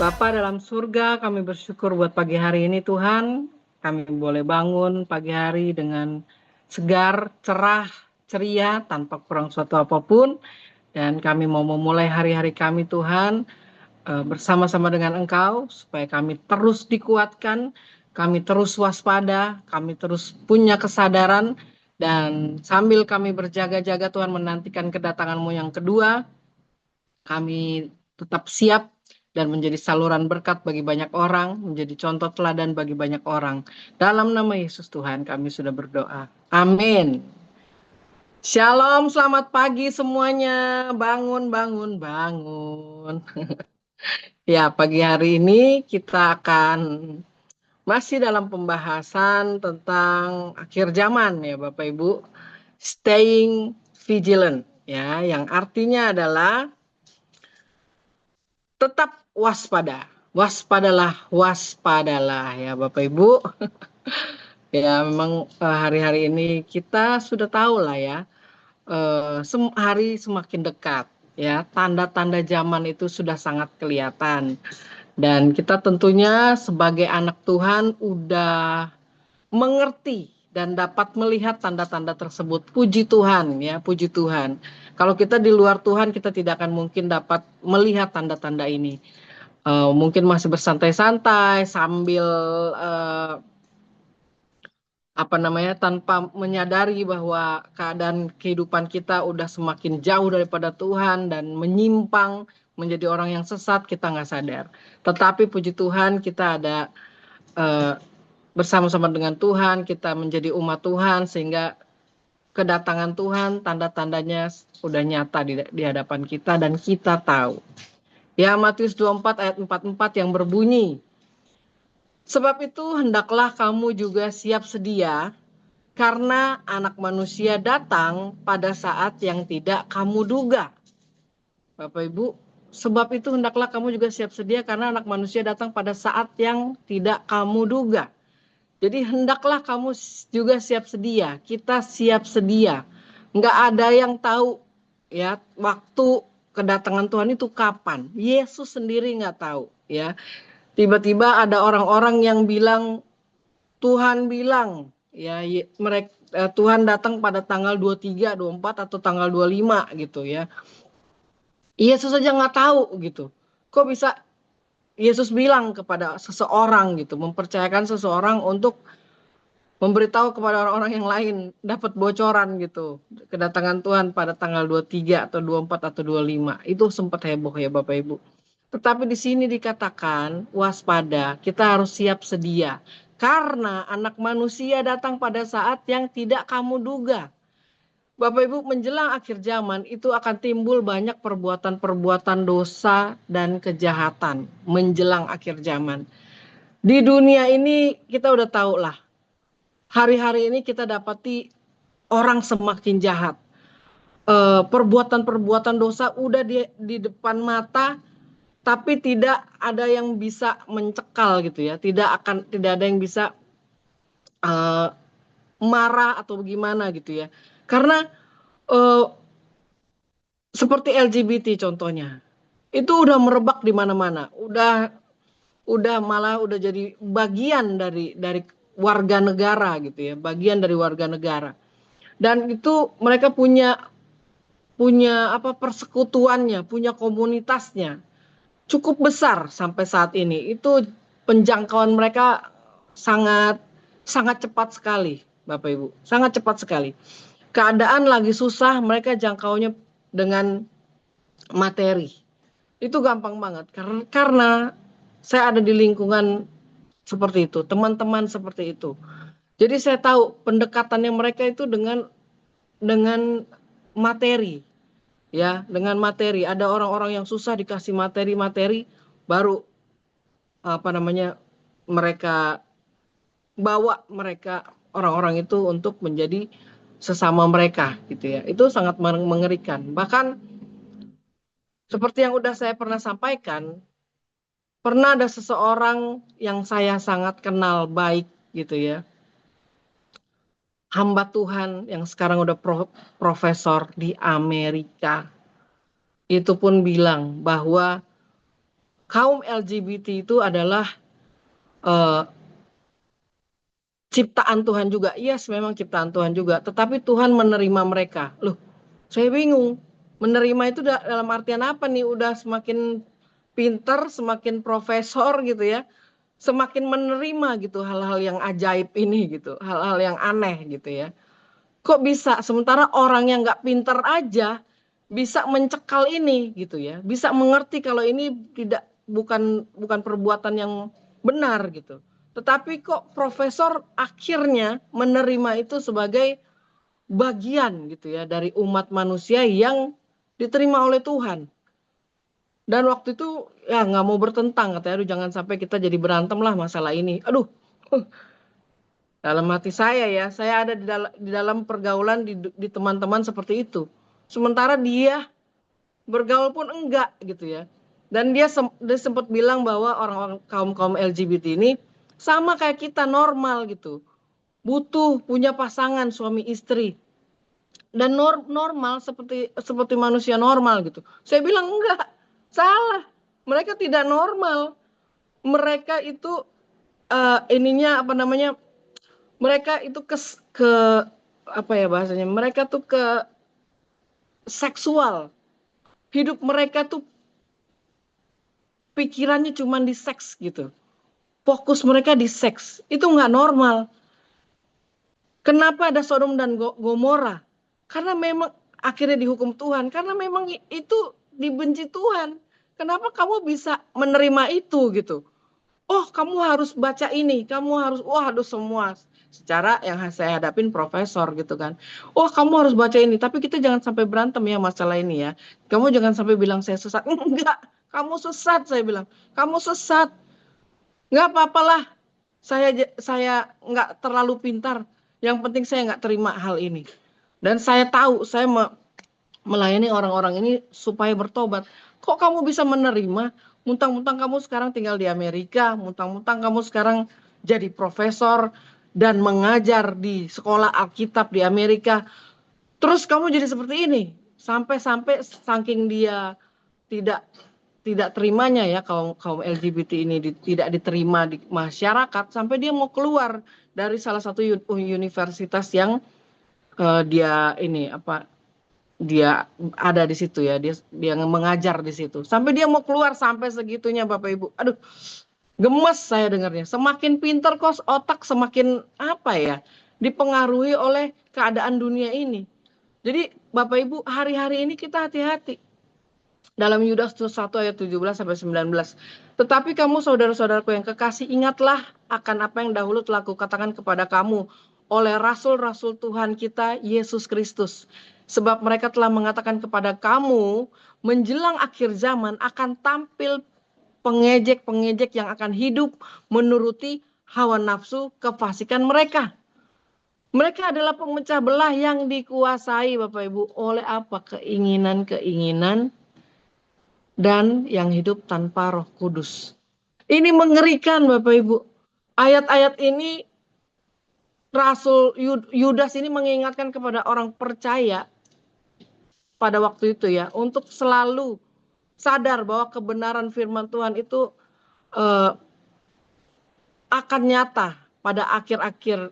Bapa dalam surga, kami bersyukur buat pagi hari ini Tuhan. Kami boleh bangun pagi hari dengan segar, cerah, ceria, tanpa kurang suatu apapun. Dan kami mau memulai hari-hari kami Tuhan bersama-sama dengan Engkau, supaya kami terus dikuatkan, kami terus waspada, kami terus punya kesadaran, dan sambil kami berjaga-jaga Tuhan menantikan kedatangan-Mu yang kedua, kami tetap siap dan menjadi saluran berkat bagi banyak orang, menjadi contoh teladan bagi banyak orang. Dalam nama Yesus Tuhan kami sudah berdoa. Amin. Shalom, selamat pagi semuanya. Bangun, bangun, bangun. Ya, pagi hari ini kita akan masih dalam pembahasan tentang akhir zaman ya Bapak Ibu. Staying vigilant ya, yang artinya adalah tetap waspada. Waspadalah, waspadalah ya Bapak Ibu. Ya memang hari-hari ini kita sudah tahu lah ya, hari semakin dekat ya, tanda-tanda zaman itu sudah sangat kelihatan. Dan kita tentunya sebagai anak Tuhan udah mengerti dan dapat melihat tanda-tanda tersebut. Puji Tuhan ya, puji Tuhan. Kalau kita di luar Tuhan, kita tidak akan mungkin dapat melihat tanda-tanda ini. Mungkin masih bersantai-santai sambil tanpa menyadari bahwa keadaan kehidupan kita udah semakin jauh daripada Tuhan dan menyimpang menjadi orang yang sesat, kita nggak sadar. Tetapi puji Tuhan kita ada bersama-sama dengan Tuhan, kita menjadi umat Tuhan sehingga kedatangan Tuhan tanda-tandanya udah nyata di hadapan kita dan kita tahu. Ya, Matius 24 ayat 44 yang berbunyi, sebab itu hendaklah kamu juga siap sedia, karena anak manusia datang pada saat yang tidak kamu duga. Bapak Ibu, sebab itu hendaklah kamu juga siap sedia, karena anak manusia datang pada saat yang tidak kamu duga. Jadi hendaklah kamu juga siap sedia, kita siap sedia. Nggak ada yang tahu ya waktu kedatangan Tuhan itu kapan. Yesus sendiri nggak tahu ya. Tiba-tiba ada orang-orang yang bilang, Tuhan bilang ya, Tuhan datang pada tanggal 23, 24 atau tanggal 25 gitu ya. Yesus saja nggak tahu gitu. Kok bisa Yesus bilang kepada seseorang gitu, mempercayakan seseorang untuk memberitahu kepada orang-orang yang lain, dapat bocoran gitu. Kedatangan Tuhan pada tanggal 23 atau 24 atau 25. Itu sempat heboh ya Bapak Ibu. Tetapi di sini dikatakan waspada, kita harus siap sedia. Karena anak manusia datang pada saat yang tidak kamu duga. Bapak Ibu, menjelang akhir zaman itu akan timbul banyak perbuatan-perbuatan dosa dan kejahatan menjelang akhir zaman. Di dunia ini kita udah tahu lah, hari-hari ini kita dapati orang semakin jahat. Perbuatan-perbuatan dosa udah di depan mata, tapi tidak ada yang bisa mencekal gitu ya. Tidak ada yang bisa marah atau gimana gitu ya. Karena seperti LGBT contohnya, itu udah merebak di mana-mana. Udah jadi bagian dari warga negara gitu ya, bagian dari warga negara. Dan itu mereka punya persekutuannya, punya komunitasnya cukup besar sampai saat ini. Itu penjangkauan mereka sangat sangat cepat sekali, Bapak Ibu. Sangat cepat sekali. Keadaan lagi susah, mereka jangkaunya dengan materi. Itu gampang banget karena saya ada di lingkungan seperti itu, teman-teman seperti itu. Jadi saya tahu pendekatannya mereka itu dengan materi. Ya, dengan materi. Ada orang-orang yang susah dikasih materi-materi, baru mereka bawa orang-orang itu untuk menjadi sesama mereka gitu ya. Itu sangat mengerikan. Bahkan seperti yang udah saya pernah sampaikan, pernah ada seseorang yang saya sangat kenal baik gitu ya. Hamba Tuhan yang sekarang udah profesor di Amerika. Itu pun bilang bahwa kaum LGBT itu adalah ciptaan Tuhan juga. Yes, memang ciptaan Tuhan juga. Tetapi Tuhan menerima mereka. Loh, saya bingung. Menerima itu dalam artian apa nih? Udah semakin pinter, semakin profesor gitu ya. Semakin menerima gitu hal-hal yang ajaib ini gitu. Hal-hal yang aneh gitu ya. Kok bisa? Sementara orang yang nggak pinter aja bisa mencekal ini gitu ya. Bisa mengerti kalau ini bukan perbuatan yang benar gitu. Tetapi kok profesor akhirnya menerima itu sebagai bagian gitu ya dari umat manusia yang diterima oleh Tuhan. Dan waktu itu ya nggak mau bertentang, katanya, aduh jangan sampai kita jadi berantem lah masalah ini. Aduh, dalam hati saya ya, saya ada di dalam pergaulan di teman-teman seperti itu. Sementara dia bergaul pun enggak gitu ya. Dan dia sempat bilang bahwa orang-orang kaum LGBT ini sama kayak kita, normal gitu. Butuh punya pasangan suami istri. Dan normal seperti manusia normal gitu. Saya bilang enggak, salah. Mereka tidak normal. Mereka itu ininya apa namanya? Mereka itu ke apa ya bahasanya? Mereka tuh ke seksual. Hidup mereka tuh pikirannya cuma di seks gitu. Fokus mereka di seks. Itu nggak normal. Kenapa ada Sodom dan Gomora? Karena memang akhirnya dihukum Tuhan. Karena memang itu dibenci Tuhan. Kenapa kamu bisa menerima itu gitu? Oh, kamu harus baca ini, kamu harus, wah, aduh semua. Secara yang saya hadapin profesor gitu kan. Oh, kamu harus baca ini, tapi kita jangan sampai berantem ya masalah ini ya. Kamu jangan sampai bilang saya sesat. Enggak, kamu sesat, saya bilang. Kamu sesat. Enggak apa-apalah. Saya nggak terlalu pintar. Yang penting saya nggak terima hal ini. Dan saya tahu saya melayani orang-orang ini supaya bertobat. Kok kamu bisa menerima? Muntang-muntang kamu sekarang tinggal di Amerika, muntang-muntang kamu sekarang jadi profesor dan mengajar di sekolah Alkitab di Amerika. Terus kamu jadi seperti ini. Sampai-sampai saking dia tidak tidak terimanya ya kaum LGBT ini tidak diterima di masyarakat, sampai dia mau keluar dari salah satu universitas yang dia ini apa dia ada di situ ya, dia mengajar di situ. Sampai dia mau keluar sampai segitunya Bapak Ibu. Aduh, gemes saya dengarnya. Semakin pinter kok otak semakin apa ya? Dipengaruhi oleh keadaan dunia ini. Jadi Bapak Ibu, hari-hari ini kita hati-hati. Dalam Yudas 1 ayat 17 sampai 19. Tetapi kamu saudara-saudaraku yang kekasih, ingatlah akan apa yang dahulu telah kukatakan kepada kamu oleh rasul-rasul Tuhan kita Yesus Kristus. Sebab mereka telah mengatakan kepada kamu, menjelang akhir zaman akan tampil pengejek-pengejek yang akan hidup menuruti hawa nafsu kefasikan mereka. Mereka adalah pemecah belah yang dikuasai Bapak Ibu oleh apa? Keinginan-keinginan dan yang hidup tanpa Roh Kudus. Ini mengerikan Bapak Ibu. Ayat-ayat ini Rasul Yudas ini mengingatkan kepada orang percaya pada waktu itu ya, untuk selalu sadar bahwa kebenaran firman Tuhan itu akan nyata pada akhir-akhir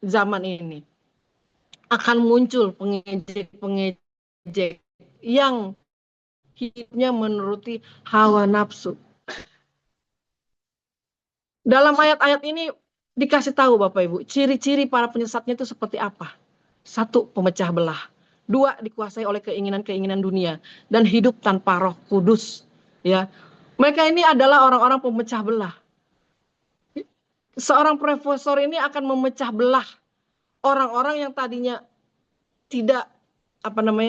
zaman ini. Akan muncul pengejek-pengejek yang hidupnya menuruti hawa nafsu. Dalam ayat-ayat ini dikasih tahu Bapak Ibu, ciri-ciri para penyesatnya itu seperti apa? 1, pemecah belah. 2, dikuasai oleh keinginan-keinginan dunia dan hidup tanpa Roh Kudus. Ya, mereka ini adalah orang-orang pemecah belah. Seorang profesor ini akan memecah belah orang-orang yang tadinya tidak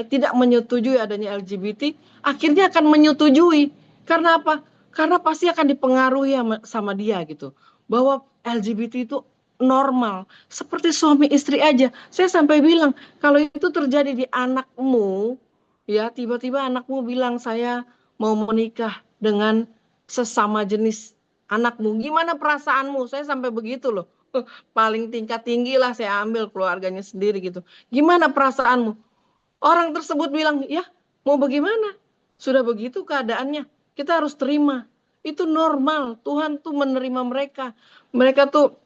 tidak menyetujui adanya LGBT, akhirnya akan menyetujui. Karena apa? Karena pasti akan dipengaruhi sama dia gitu. Bahwa LGBT itu normal, seperti suami istri aja. Saya sampai bilang, kalau itu terjadi di anakmu, ya tiba-tiba anakmu bilang saya mau menikah dengan sesama jenis anakmu, gimana perasaanmu? Saya sampai begitu loh. Paling tingkat tinggi lah saya ambil keluarganya sendiri gitu. Gimana perasaanmu? Orang tersebut bilang, ya mau bagaimana? Sudah begitu keadaannya, kita harus terima. Itu normal. Tuhan tuh menerima mereka. Mereka tuh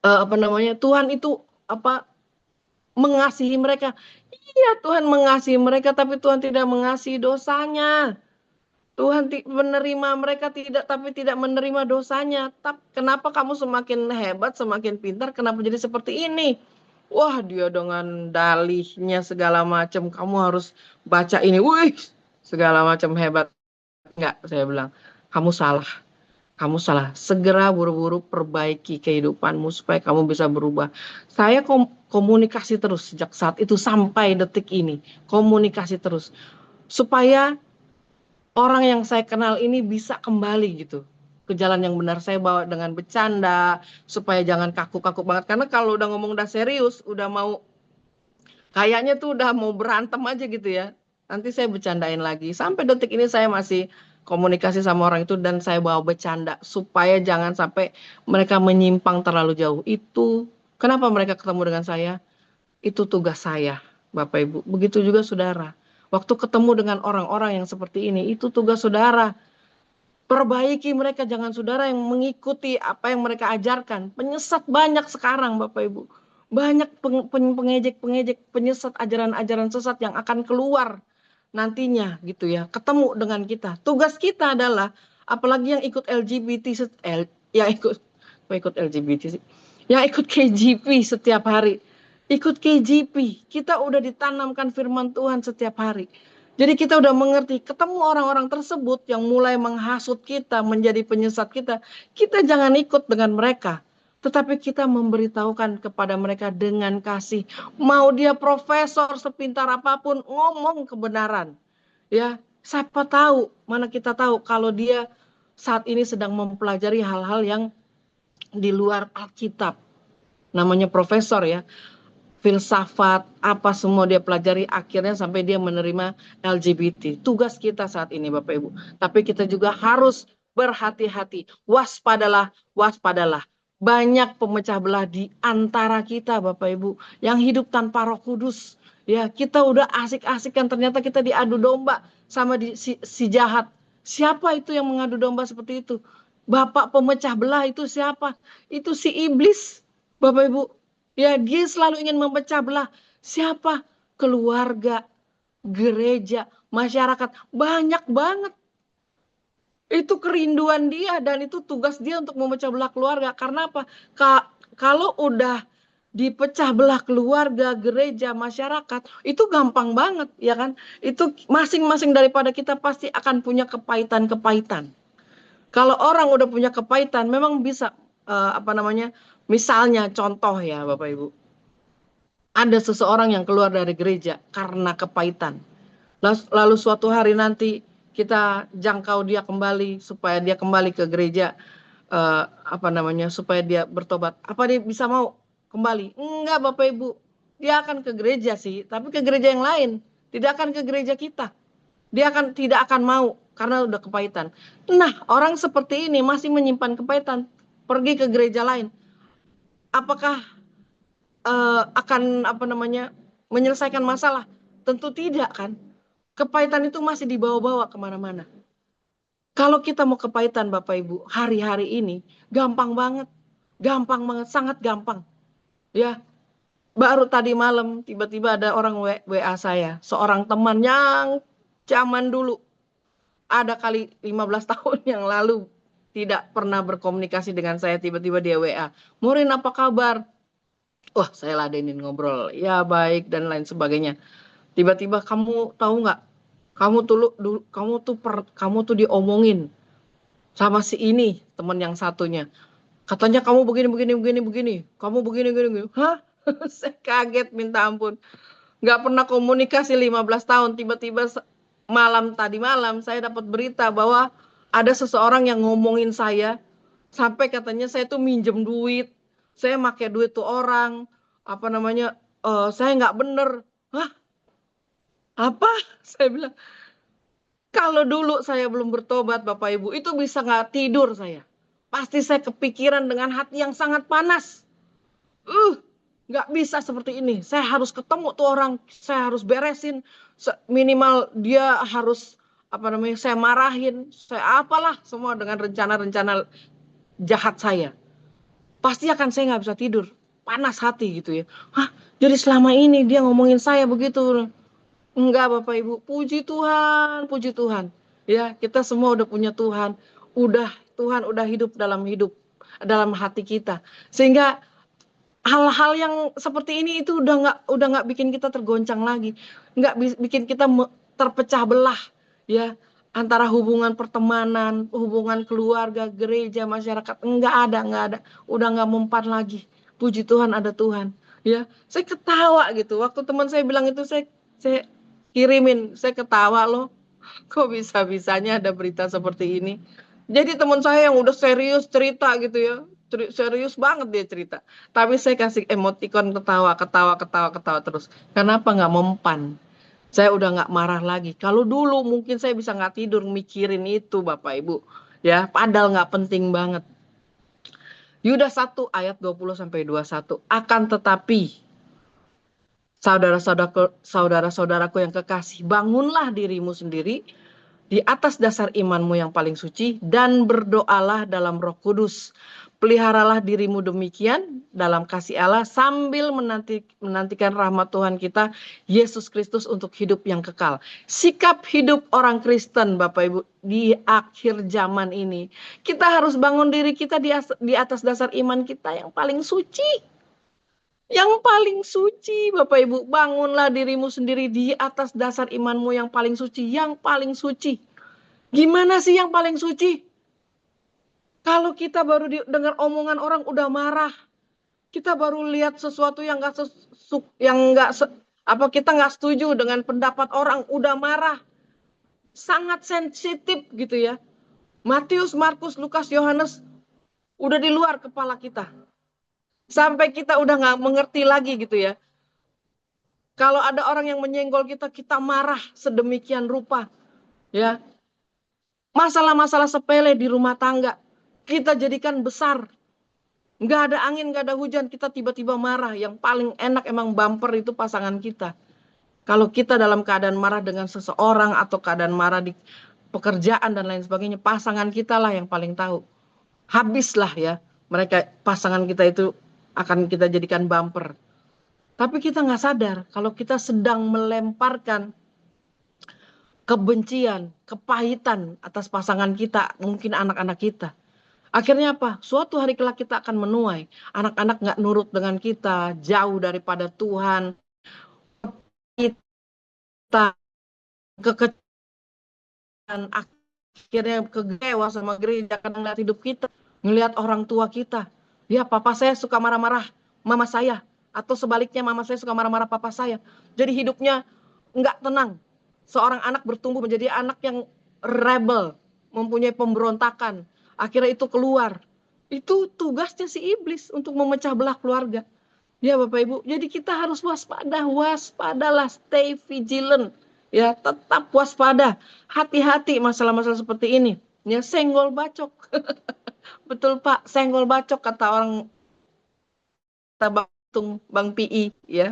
Tuhan itu mengasihi mereka. Iya, Tuhan mengasihi mereka, tapi Tuhan tidak mengasihi dosanya. Tuhan menerima mereka tapi tidak menerima dosanya. Kenapa kamu semakin hebat, semakin pintar, kenapa jadi seperti ini? Wah, dia dengan dalihnya segala macam, kamu harus baca ini. Wih, segala macam hebat. Enggak, saya bilang, kamu salah. Kamu salah. Segera buru-buru perbaiki kehidupanmu supaya kamu bisa berubah. Saya komunikasi terus sejak saat itu sampai detik ini. Komunikasi terus. Supaya orang yang saya kenal ini bisa kembali gitu ke jalan yang benar. Saya bawa dengan bercanda supaya jangan kaku-kaku banget, karena kalau udah ngomong udah serius, udah mau kayaknya tuh udah mau berantem aja gitu ya, nanti saya bercandain lagi. Sampai detik ini saya masih komunikasi sama orang itu dan saya bawa bercanda supaya jangan sampai mereka menyimpang terlalu jauh. Itu kenapa mereka ketemu dengan saya, itu tugas saya, Bapak Ibu. Begitu juga saudara. Waktu ketemu dengan orang-orang yang seperti ini, itu tugas saudara. Perbaiki mereka, jangan saudara yang mengikuti apa yang mereka ajarkan. Penyesat banyak sekarang, Bapak Ibu. Banyak pengejek-pengejek, penyesat, ajaran-ajaran sesat yang akan keluar nantinya gitu ya. Ketemu dengan kita. Tugas kita adalah, apalagi yang ikut LGBT, yang ikut LGBT sih. Yang ikut KJP setiap hari. Ikut KJP, kita udah ditanamkan firman Tuhan setiap hari. Jadi kita udah mengerti, ketemu orang-orang tersebut yang mulai menghasut kita, menjadi penyesat kita jangan ikut dengan mereka. Tetapi kita memberitahukan kepada mereka dengan kasih. Mau dia profesor sepintar apapun, ngomong kebenaran. Ya, siapa tahu, mana kita tahu kalau dia saat ini sedang mempelajari hal-hal yang di luar Alkitab. Namanya profesor ya, filsafat, apa semua dia pelajari, akhirnya sampai dia menerima LGBT. Tugas kita saat ini Bapak Ibu. Tapi kita juga harus berhati-hati. Waspadalah, waspadalah. Banyak pemecah belah di antara kita Bapak Ibu yang hidup tanpa Roh Kudus. Ya, kita udah asik-asikan, ternyata kita diadu domba sama si jahat. Siapa itu yang mengadu domba seperti itu? Bapak pemecah belah itu siapa? Itu si iblis, Bapak Ibu. Ya, dia selalu ingin memecah belah. Siapa? Keluarga, gereja, masyarakat. Banyak banget. Itu kerinduan dia dan itu tugas dia untuk memecah belah keluarga. Karena apa? Kalau udah dipecah belah keluarga, gereja, masyarakat, itu gampang banget, ya kan? Itu masing-masing daripada kita pasti akan punya kepahitan-kepahitan. Kalau orang udah punya kepahitan, memang bisa misalnya contoh ya Bapak Ibu. Ada seseorang yang keluar dari gereja karena kepahitan. Lalu suatu hari nanti kita jangkau dia kembali supaya dia kembali ke gereja, supaya dia bertobat. Apa dia bisa mau kembali? Enggak Bapak Ibu. Dia akan ke gereja sih, tapi ke gereja yang lain. Tidak akan ke gereja kita. Dia tidak akan mau karena udah kepahitan. Nah, orang seperti ini masih menyimpan kepahitan, pergi ke gereja lain. Apakah akan menyelesaikan masalah? Tentu tidak kan. Kepahitan itu masih dibawa-bawa kemana-mana. Kalau kita mau kepahitan Bapak Ibu, hari-hari ini gampang banget, sangat gampang. Ya, baru tadi malam tiba-tiba ada orang WA saya, seorang teman yang zaman dulu, ada kali 15 tahun yang lalu tidak pernah berkomunikasi dengan saya, tiba-tiba dia WA. Morin apa kabar? Wah, saya ladenin ngobrol, ya baik dan lain sebagainya. Tiba-tiba, kamu tahu nggak? Kamu tuh diomongin sama si ini, teman yang satunya. Katanya kamu begini. Kamu begini. Hah? Saya kaget minta ampun. Nggak pernah komunikasi 15 tahun. Tiba-tiba tadi malam saya dapat berita bahwa ada seseorang yang ngomongin saya. Sampai katanya saya tuh minjem duit. Saya pakai duit tuh orang. Saya nggak bener. Hah? Apa? Saya bilang, kalau dulu saya belum bertobat Bapak Ibu, itu bisa nggak tidur saya. Pasti saya kepikiran dengan hati yang sangat panas. Nggak bisa seperti ini. Saya harus ketemu tuh orang, saya harus beresin. Minimal dia harus saya marahin, saya apalah semua dengan rencana-rencana jahat saya. Pasti akan saya nggak bisa tidur, panas hati gitu ya. Hah, jadi selama ini dia ngomongin saya begitu. Enggak Bapak Ibu, puji Tuhan, puji Tuhan. Ya, kita semua udah punya Tuhan. Tuhan udah dalam hati kita. Sehingga hal-hal yang seperti ini itu udah nggak bikin kita tergoncang lagi, nggak bikin kita terpecah belah, ya, antara hubungan pertemanan, hubungan keluarga, gereja, masyarakat, nggak ada, udah nggak mempan lagi. Puji Tuhan ada Tuhan, ya. Saya ketawa gitu, waktu teman saya bilang itu saya kirimin, saya ketawa loh, kok bisa-bisanya ada berita seperti ini. Jadi teman saya yang udah serius cerita gitu ya, serius banget dia cerita. Tapi saya kasih emoticon ketawa terus. Kenapa nggak mempan? Saya udah nggak marah lagi. Kalau dulu mungkin saya bisa nggak tidur mikirin itu Bapak Ibu. Ya, padahal nggak penting banget. Yudas 1 ayat 20-21. Akan tetapi, saudara-saudaraku yang kekasih, bangunlah dirimu sendiri di atas dasar imanmu yang paling suci dan berdoalah dalam Roh Kudus. Peliharalah dirimu demikian dalam kasih Allah sambil menantikan rahmat Tuhan kita Yesus Kristus untuk hidup yang kekal. Sikap hidup orang Kristen Bapak Ibu di akhir zaman ini, kita harus bangun diri kita di atas dasar iman kita yang paling suci. Yang paling suci, Bapak Ibu, bangunlah dirimu sendiri di atas dasar imanmu yang paling suci, yang paling suci. Gimana sih yang paling suci? Kalau kita baru dengar omongan orang udah marah, kita baru lihat sesuatu yang kita nggak setuju dengan pendapat orang udah marah, sangat sensitif gitu ya. Matius, Markus, Lukas, Yohanes udah di luar kepala kita, sampai kita udah nggak mengerti lagi gitu ya. Kalau ada orang yang menyenggol kita, kita marah sedemikian rupa, ya. Masalah-masalah sepele di rumah tangga, kita jadikan besar. Nggak ada angin, nggak ada hujan, kita tiba-tiba marah. Yang paling enak emang bumper itu pasangan kita. Kalau kita dalam keadaan marah dengan seseorang atau keadaan marah di pekerjaan dan lain sebagainya, pasangan kita lah yang paling tahu. Habislah ya, pasangan kita itu akan kita jadikan bumper. Tapi kita nggak sadar kalau kita sedang melemparkan kebencian, kepahitan atas pasangan kita, mungkin anak-anak kita. Akhirnya apa? Suatu hari kelak kita akan menuai. Anak-anak nggak nurut dengan kita, jauh daripada Tuhan. Kita kekecilan, akhirnya kecewa sama gereja, kadang ngeliat hidup kita, ngeliat orang tua kita. Ya, papa saya suka marah-marah mama saya. Atau sebaliknya mama saya suka marah-marah papa saya. Jadi hidupnya nggak tenang. Seorang anak bertumbuh menjadi anak yang rebel, mempunyai pemberontakan. Akhirnya itu keluar. Itu tugasnya si iblis untuk memecah belah keluarga. Ya Bapak Ibu, jadi kita harus waspadalah, stay vigilant. Ya, tetap waspada. Hati-hati masalah-masalah seperti ini. Ya, senggol bacok. Betul Pak, senggol bacok kata orang Bang PI ya.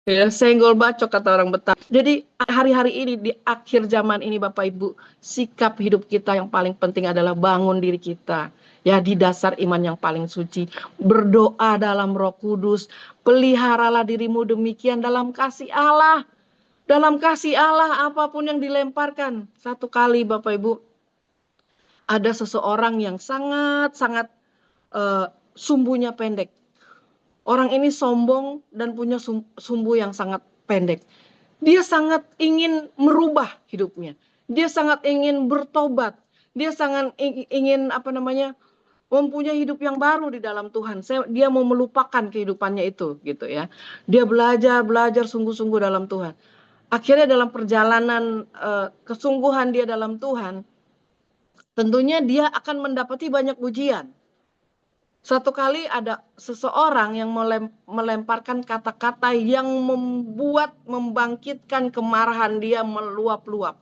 Ya, senggol bacok kata orang Betawi. Jadi hari-hari ini di akhir zaman ini Bapak Ibu, sikap hidup kita yang paling penting adalah bangun diri kita. Ya, di dasar iman yang paling suci. Berdoa dalam Roh Kudus. Peliharalah dirimu demikian dalam kasih Allah. Dalam kasih Allah apapun yang dilemparkan. Satu kali Bapak Ibu, ada seseorang yang sangat-sangat sumbunya pendek. Orang ini sombong dan punya sumbu yang sangat pendek. Dia sangat ingin merubah hidupnya. Dia sangat ingin bertobat. Dia sangat ingin mempunyai hidup yang baru di dalam Tuhan. Dia mau melupakan kehidupannya itu gitu ya. Dia belajar sungguh-sungguh dalam Tuhan. Akhirnya dalam perjalanan kesungguhan dia dalam Tuhan, tentunya dia akan mendapati banyak ujian. Satu kali ada seseorang yang melemparkan kata-kata yang membangkitkan kemarahan dia meluap-luap.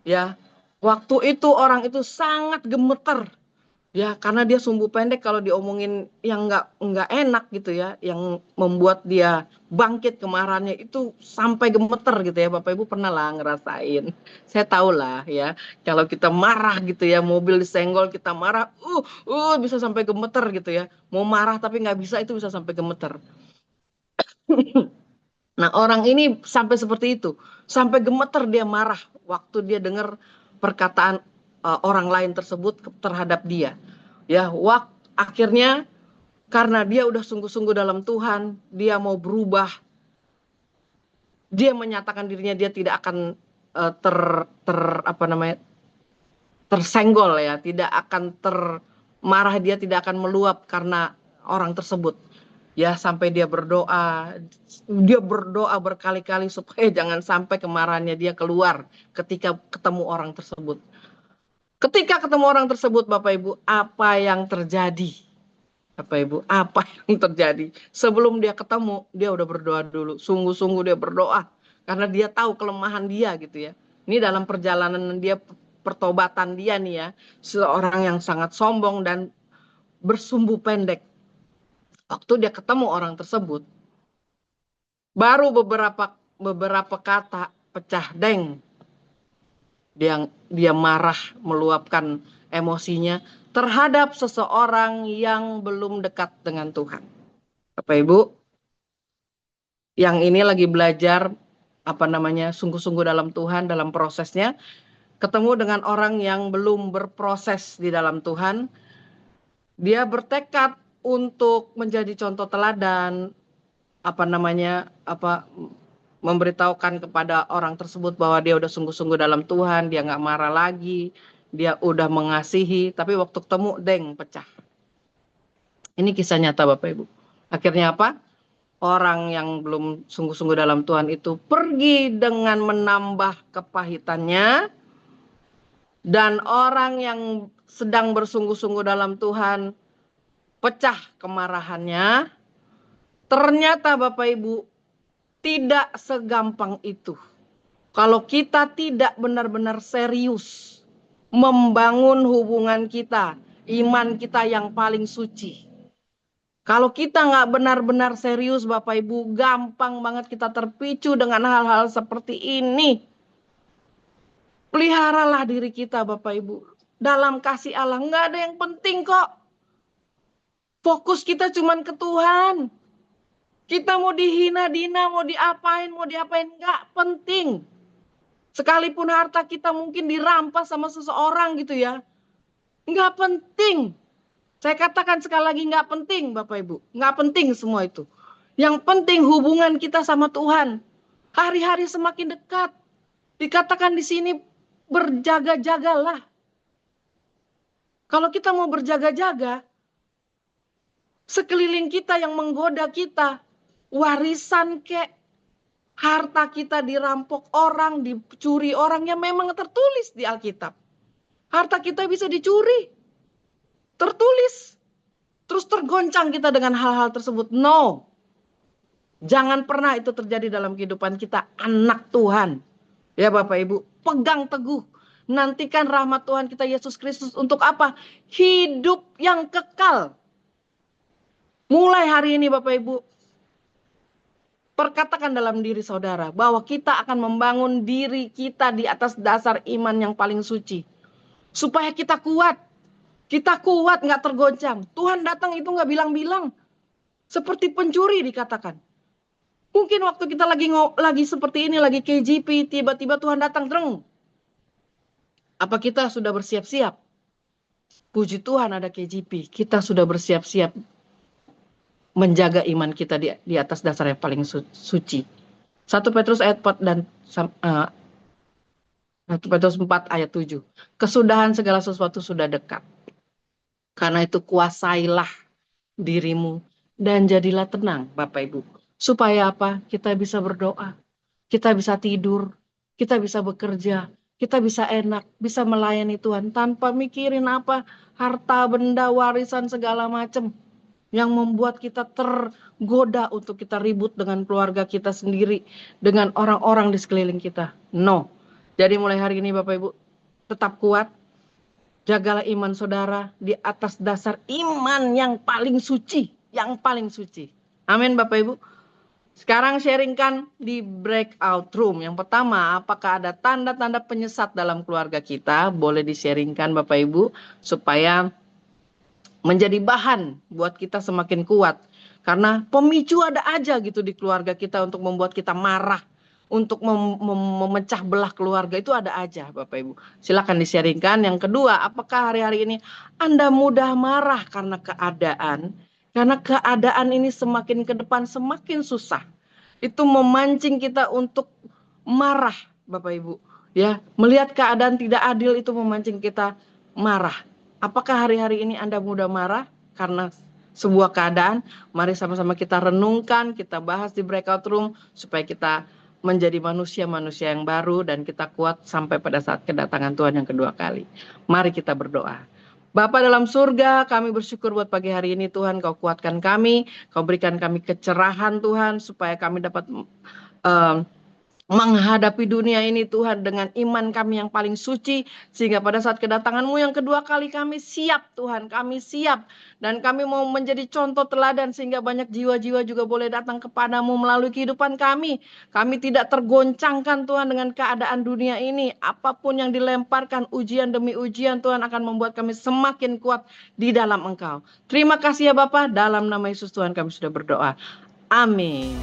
Ya, waktu itu orang itu sangat gemeter. Ya, karena dia sumbu pendek kalau diomongin yang nggak enak gitu ya, yang membuat dia bangkit kemarahannya itu sampai gemeter gitu ya. Bapak Ibu pernah lah ngerasain. Saya tahu lah ya, kalau kita marah gitu ya, mobil disenggol kita marah, bisa sampai gemeter gitu ya. Mau marah tapi nggak bisa itu bisa sampai gemeter. Nah, orang ini sampai seperti itu, sampai gemeter dia marah waktu dia dengar perkataan orang lain tersebut terhadap dia. Ya, akhirnya karena dia udah sungguh-sungguh dalam Tuhan, dia mau berubah, dia menyatakan dirinya dia tidak akan tersenggol ya, tidak akan marah, dia tidak akan meluap karena orang tersebut. Ya, sampai dia berdoa berkali-kali supaya jangan sampai kemarahannya dia keluar ketika ketemu orang tersebut. Ketika ketemu orang tersebut, Bapak Ibu, apa yang terjadi? Bapak Ibu, apa yang terjadi? Sebelum dia ketemu, dia udah berdoa dulu. Sungguh-sungguh dia berdoa. Karena dia tahu kelemahan dia gitu ya. Ini dalam perjalanan dia, pertobatan dia nih ya. Seorang yang sangat sombong dan bersumbu pendek. Waktu dia ketemu orang tersebut, baru beberapa kata pecah deng. Dia marah, meluapkan emosinya terhadap seseorang yang belum dekat dengan Tuhan. Bapak Ibu, yang ini lagi belajar sungguh-sungguh dalam Tuhan, dalam prosesnya, ketemu dengan orang yang belum berproses di dalam Tuhan, dia bertekad untuk menjadi contoh teladan, memberitahukan kepada orang tersebut bahwa dia udah sungguh-sungguh dalam Tuhan, dia nggak marah lagi, dia udah mengasihi, tapi waktu ketemu, deng, pecah. Ini kisah nyata Bapak Ibu. Akhirnya apa? Orang yang belum sungguh-sungguh dalam Tuhan itu pergi dengan menambah kepahitannya, dan orang yang sedang bersungguh-sungguh dalam Tuhan pecah kemarahannya. Ternyata Bapak Ibu, tidak segampang itu. Kalau kita tidak benar-benar serius membangun hubungan kita, iman kita yang paling suci. Kalau kita nggak benar-benar serius Bapak Ibu, gampang banget kita terpicu dengan hal-hal seperti ini. Peliharalah diri kita Bapak Ibu. Dalam kasih Allah nggak ada yang penting kok. Fokus kita cuma ke Tuhan. Kita mau dihina-dina, mau diapain nggak penting. Sekalipun harta kita mungkin dirampas sama seseorang gitu ya. Nggak penting. Saya katakan sekali lagi nggak penting Bapak Ibu. Nggak penting semua itu. Yang penting hubungan kita sama Tuhan. Hari-hari semakin dekat. Dikatakan di sini berjaga-jagalah. Kalau kita mau berjaga-jaga, sekeliling kita yang menggoda kita, warisan kek, harta kita dirampok orang, dicuri orang, yang memang tertulis di Alkitab. Harta kita bisa dicuri. Tertulis. Terus tergoncang kita dengan hal-hal tersebut. No. Jangan pernah itu terjadi dalam kehidupan kita. Anak Tuhan. Ya Bapak Ibu. Pegang teguh. Nantikan rahmat Tuhan kita Yesus Kristus untuk apa? Hidup yang kekal. Mulai hari ini Bapak Ibu. Perkatakan dalam diri saudara bahwa kita akan membangun diri kita di atas dasar iman yang paling suci. Supaya kita kuat. Kita kuat, nggak tergoncang. Tuhan datang itu nggak bilang-bilang. Seperti pencuri dikatakan. Mungkin waktu kita lagi seperti ini, lagi KJP, tiba-tiba Tuhan datang, dreng. Apa kita sudah bersiap-siap? Puji Tuhan ada KJP. Kita sudah bersiap-siap menjaga iman kita di atas dasar yang paling suci. 1 Petrus ayat 4 dan 1 Petrus 4 ayat 7. Kesudahan segala sesuatu sudah dekat. Karena itu kuasailah dirimu dan jadilah tenang Bapak Ibu. Supaya apa? Kita bisa berdoa, kita bisa tidur, kita bisa bekerja, kita bisa enak, bisa melayani Tuhan tanpa mikirin apa harta, benda, warisan segala macam yang membuat kita tergoda untuk kita ribut dengan keluarga kita sendiri, dengan orang-orang di sekeliling kita. No. Jadi mulai hari ini Bapak Ibu tetap kuat, Jagalah iman saudara di atas dasar iman yang paling suci, yang paling suci. Amin Bapak Ibu. Sekarang sharingkan di breakout room. Yang pertama, apakah ada tanda-tanda penyesat dalam keluarga kita? Boleh di-sharingkan Bapak Ibu supaya menjadi bahan buat kita semakin kuat. Karena pemicu ada aja gitu di keluarga kita untuk membuat kita marah, untuk memecah belah keluarga itu ada aja Bapak Ibu. Silakan di-sharingkan. Yang kedua, apakah hari-hari ini Anda mudah marah karena keadaan? Karena keadaan ini semakin ke depan semakin susah. Itu memancing kita untuk marah Bapak Ibu. Ya, melihat keadaan tidak adil itu memancing kita marah. Apakah hari-hari ini Anda mudah marah karena sebuah keadaan? Mari sama-sama kita renungkan, kita bahas di breakout room supaya kita menjadi manusia-manusia yang baru dan kita kuat sampai pada saat kedatangan Tuhan yang kedua kali. Mari kita berdoa. Bapa dalam surga, kami bersyukur buat pagi hari ini Tuhan, Kau kuatkan kami, Kau berikan kami kecerahan Tuhan, supaya kami dapat menghadapi dunia ini Tuhan dengan iman kami yang paling suci, sehingga pada saat kedatangan-Mu yang kedua kali kami siap Tuhan, kami siap dan kami mau menjadi contoh teladan sehingga banyak jiwa-jiwa juga boleh datang kepadamu melalui kehidupan kami. Kami tidak tergoncangkan Tuhan dengan keadaan dunia ini, apapun yang dilemparkan ujian demi ujian Tuhan akan membuat kami semakin kuat di dalam Engkau. Terima kasih ya Bapa, dalam nama Yesus Tuhan kami sudah berdoa. Amin.